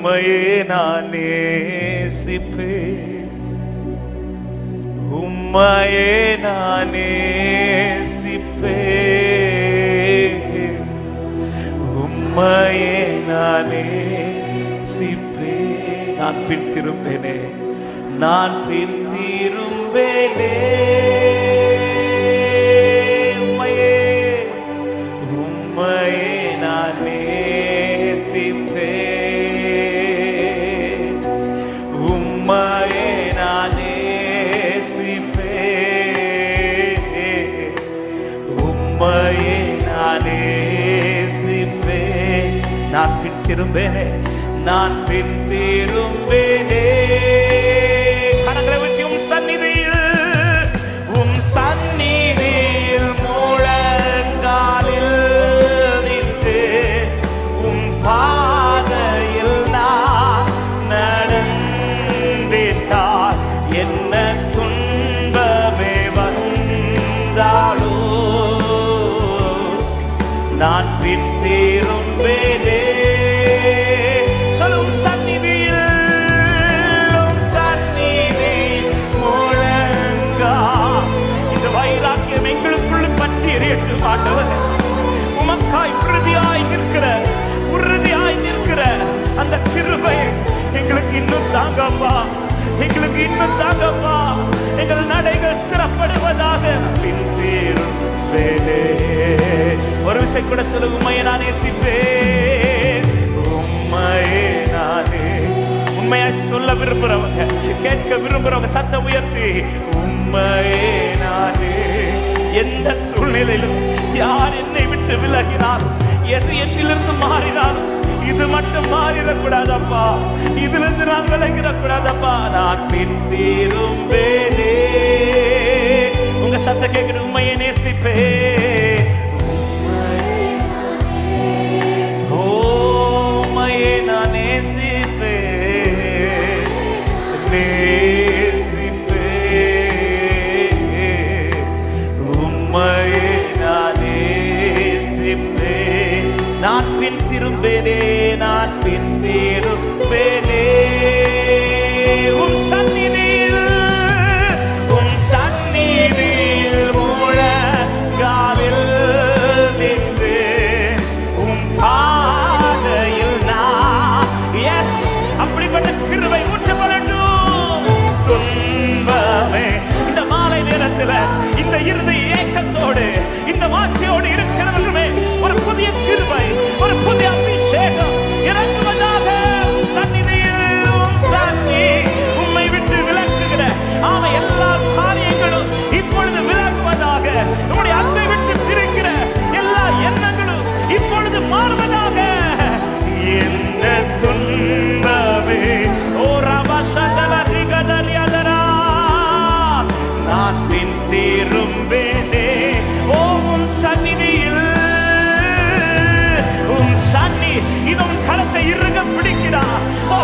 உம்மையே நான் நேசிப்பேன், உம்மையே நான் நேசிப்பேன், உம்மையே நான் நேசிப்பேன். நான் பின் திரும்பேனே, நான் பின் திரும்பேனே, உம்மையே உம்மையே நான் நேசிப்பேன், உம்மையே நான் நேசிப்பேன், உம்மையே நான் நேசிப்பேன். நான் பின் திரும்பேனே, நான் பின் திரும்பேனே. கரங்களை உயர்த்தி உம் சந்நிதியில் முழங்காலில் நின்று உம் பாதையில் நான் நடந்திட்டால் என்ன துன்பமே வந்தாலோ நான் பின் திரும்பேனே. உமக்காய் உறுதியாய் நிற்கிற அந்த கிருபை எங்களுக்கு இன்னும் தாங்கப்பா, எங்களுக்கு இன்னும் தாங்கப்பா. எங்கள் நடைகள் ஸ்திரப்படுவதாக. ஒரு விஷயம் கூட சொல்ல, உண்மையை நான் நேசிப்பேன், உண்மையே நானே. உண்மையாய் சொல்ல விரும்புறவங்க, கேட்க விரும்புறவங்க சத்தம் உயர்த்தி உண்மையே நானே. எந்த சூழ்நிலையிலும் யார் என்னை விட்டு விலகினாலும், எது என்னிலிருந்து மாறினாலும், இது மட்டும் மாறிடக்கூடாதப்பா, இதுல இருந்து நான் விலகிடக்கூடாதப்பா. நான் பின் திரும்பேனே. உங்க சத்த கேட்கிற உண்மையை நேசிப்பேன், உண்மையை நான் நேசிப்பேன், உம்மையே நான் நேசிப்பேன். நான் பின் திரும்பேனே, நான் பின் திரும்பேனே. உம் சந்நிதியில் முழங்காலில் நின்று உம் பாதையில் நான். எஸ், அப்படிப்பட்ட கிருபை ஊற்றப்படட்டும். துன்பமே இந்த மாலை நேரத்தில் இந்த இருதய ஏக்கத்தோடு இந்த வார்த்தையோடு இருக்கிறவர்களே, ஒரு புதிய கிருபை, ஒரு புதிய அபிஷேகம் இறங்குவதாக. சந்நிதி உம்மை விட்டு விலக்குகிற எல்லா காரியங்களும் இப்பொழுது விலகுவதாக. உம்முடைய அன்பை விட்டு பிரிக்கிற எல்லா எண்ணங்களும் இப்பொழுது மாறுவதாக. என்ன துன்பமே ஓ ரபஷதலரிகதரியதரா, நான் பின் திரும்பேனே. ஓ உம் சந்நிதியில், உம் சன்னி இதன் கரத்தை இறுக பிடிக்கிறா. ஓ